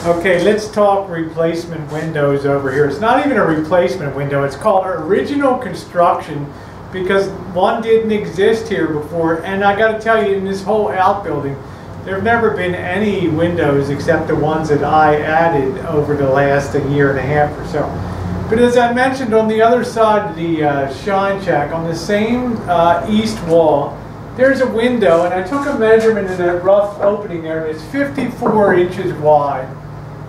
Okay, let's talk replacement windows over here. It's not even a replacement window, it's called original construction because one didn't exist here before. And I got to tell you, in this whole outbuilding, there have never been any windows except the ones that I added over the last year and a half or so. But as I mentioned, on the other side of the shine shack, on the same east wall, there's a window, and I took a measurement in that rough opening there, and it's 54 inches wide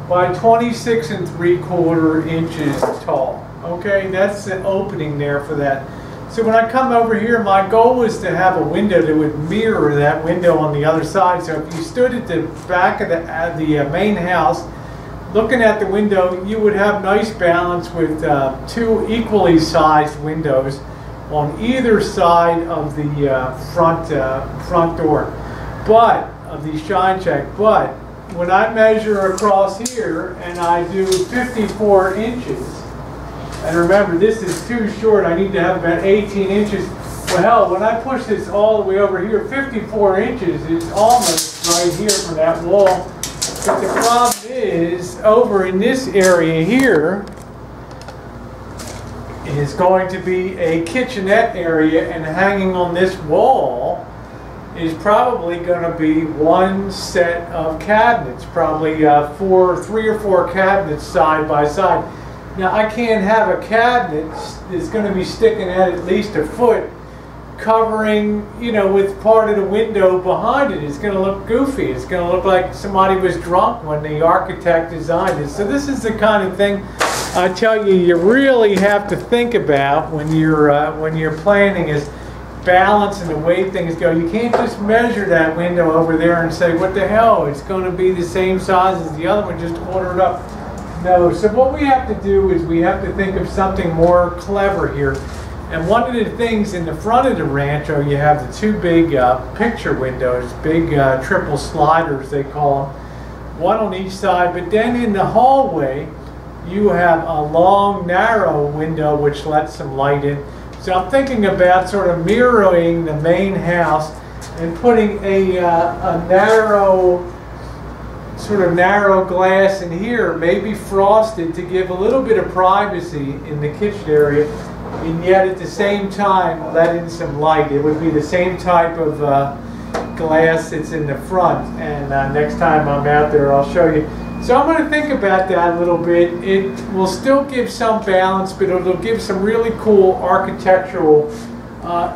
by 26 3/4 inches tall. Okay, that's the opening there for that. So when I come over here, my goal was to have a window that would mirror that window on the other side. So if you stood at the back of the main house, looking at the window, you would have nice balance with two equally sized windows on either side of the front door, but of the shine shack. But when I measure across here and I do 54 inches, and remember this is too short, I need to have about 18 inches. Well, hell, when I push this all the way over here, 54 inches is almost right here from that wall. But the problem is, over in this area here is going to be a kitchenette area, and hanging on this wall is probably going to be one set of cabinets, probably 3 or 4 cabinets side by side. Now I can't have a cabinet that's going to be sticking at least a foot covering, you know, with part of the window behind it. It's going to look goofy. It's going to look like somebody was drunk when the architect designed it. So this is the kind of thing I tell you, you really have to think about when you're planning, is balance and the way things go. You can't just measure that window over there and say, what the hell, it's going to be the same size as the other one, just order it up. No, so what we have to do is we have to think of something more clever here. And one of the things in the front of the rancho, you have the two big picture windows, big triple sliders they call them, one on each side. But then in the hallway, you have a long, narrow window which lets some light in. So I'm thinking about sort of mirroring the main house and putting a sort of narrow glass in here, maybe frosted, to give a little bit of privacy in the kitchen area, and yet at the same time let in some light. It would be the same type of glass that's in the front, and next time I'm out there I'll show you. So I'm going to think about that a little bit. It will still give some balance, but it'll give some really cool architectural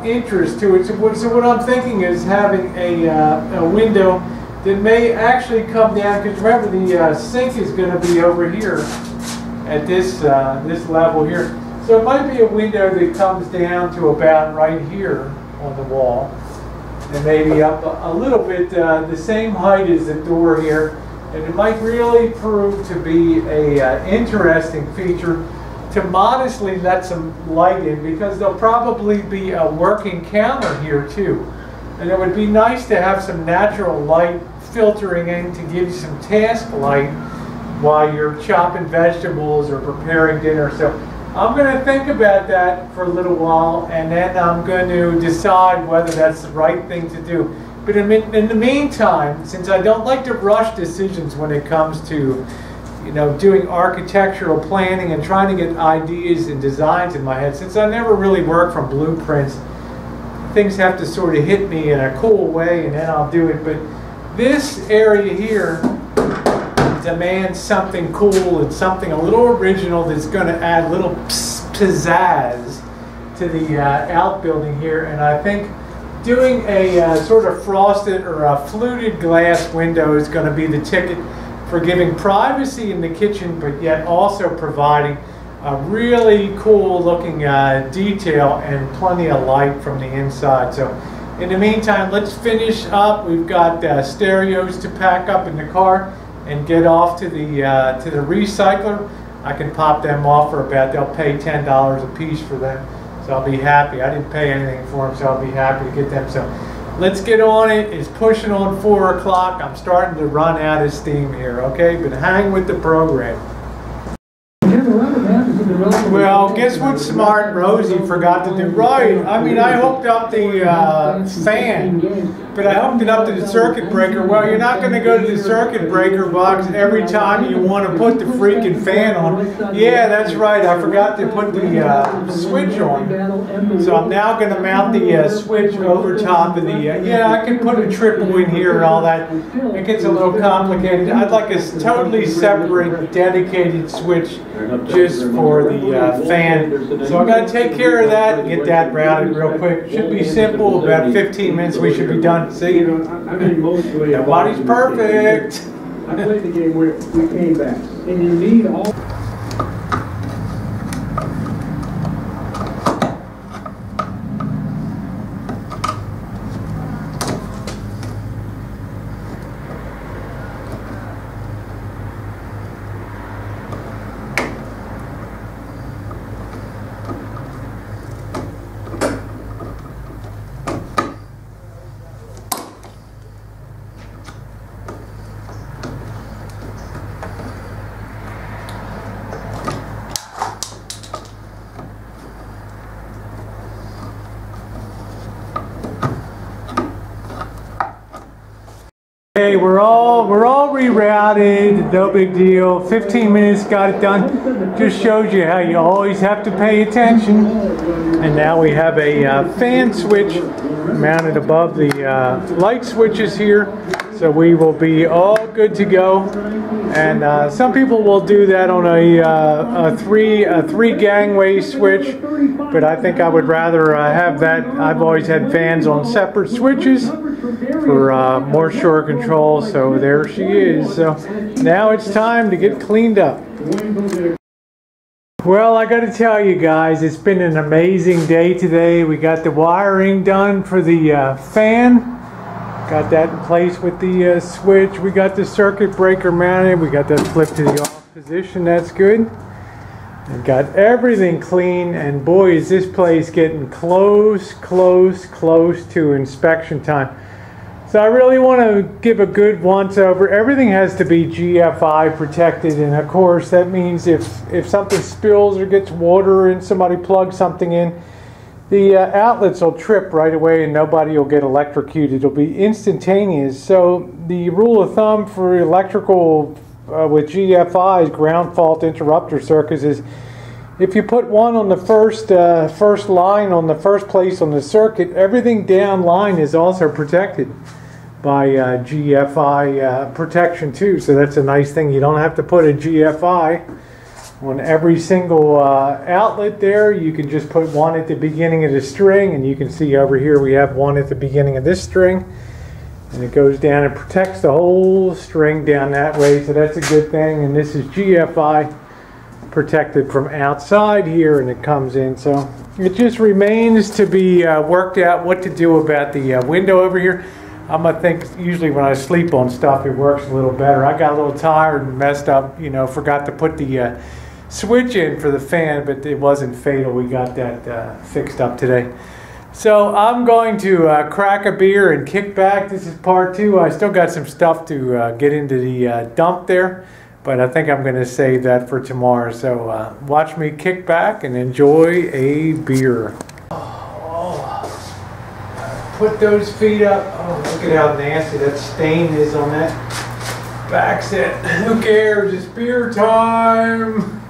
interest to it. So what I'm thinking is having a window that may actually come down, because remember the sink is going to be over here at this level here. So it might be a window that comes down to about right here on the wall, and maybe up a little bit the same height as the door here. And it might really prove to be a interesting feature to modestly let some light in, because there'll probably be a working counter here too. And it would be nice to have some natural light filtering in to give you some task light while you're chopping vegetables or preparing dinner. So I'm going to think about that for a little while, and then I'm going to decide whether that's the right thing to do. But in the meantime, since I don't like to rush decisions when it comes to, you know, doing architectural planning and trying to get ideas and designs in my head, since I never really work from blueprints, things have to sort of hit me in a cool way and then I'll do it. But this area here demands something cool and something a little original that's going to add a little pizzazz to the outbuilding here. And I think doing a sort of frosted or a fluted glass window is going to be the ticket for giving privacy in the kitchen, but yet also providing a really cool looking detail and plenty of light from the inside. So in the meantime, let's finish up. We've got stereos to pack up in the car and get off to the recycler. I can pop them off for about, they'll pay $10 a piece for them. So I'll be happy. I didn't pay anything for them, so I'll be happy to get them. So let's get on it. It's pushing on 4 o'clock. I'm starting to run out of steam here, okay? But hang with the program. Well, guess what smart Rosie forgot to do? Right, I mean, I hooked up the fan, but I hooked it up to the circuit breaker. Well, you're not going to go to the circuit breaker box every time you want to put the freaking fan on. Yeah, that's right. I forgot to put the switch on. So I'm now going to mount the switch over top of the... yeah, I can put a triple in here and all that. It gets a little complicated. I'd like a totally separate, dedicated switch just for the fan. So I got to take care of that and get that routed real quick. Should be simple. About 15 minutes we should be done. See? Nobody's perfect. I played the game where we came back. And you need all... Okay, we're all rerouted, no big deal. 15 minutes, got it done. Just shows you how you always have to pay attention. And now we have a fan switch mounted above the light switches here. So we will be all good to go. And some people will do that on a three gangway switch, but I think I would rather have that. I've always had fans on separate switches for more sure control. So there she is. So now it's time to get cleaned up. Well, I got to tell you guys, it's been an amazing day today. We got the wiring done for the fan. Got that in place with the switch. We got the circuit breaker mounted. We got that flipped to the off position. That's good. And got everything clean. And boy, is this place getting close to inspection time. So I really want to give a good once over. Everything has to be GFI protected. And of course, that means if something spills or gets water and somebody plugs something in, the outlets will trip right away and nobody will get electrocuted. It'll be instantaneous. So the rule of thumb for electrical with GFIs, ground fault interrupter circuits, is if you put one on the first line on the first place on the circuit, everything down line is also protected by GFI protection too. So that's a nice thing. You don't have to put a GFI on every single outlet there. You can just put one at the beginning of the string, and you can see over here we have one at the beginning of this string, and it goes down and protects the whole string down that way. So that's a good thing. And this is GFI protected from outside here, and it comes in. So it just remains to be worked out what to do about the window over here. I'm gonna think usually when I sleep on stuff it works a little better. I got a little tired and messed up, you know, forgot to put the switch in for the fan, but it wasn't fatal. We got that fixed up today. So I'm going to crack a beer and kick back. This is part 2. I still got some stuff to get into the dump there, but I think I'm going to save that for tomorrow. So watch me kick back and enjoy a beer. Put those feet up. Oh, look at how nasty that stain is on that back set. Who cares? It's beer time.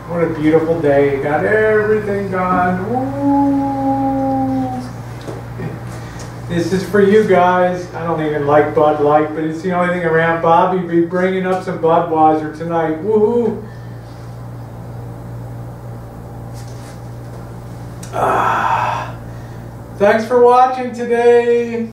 What a beautiful day. Got everything done. Ooh. This is for you guys. I don't even like Bud Light, but it's the only thing around. Bobby be bringing up some Budweiser tonight. Woohoo. Thanks for watching today.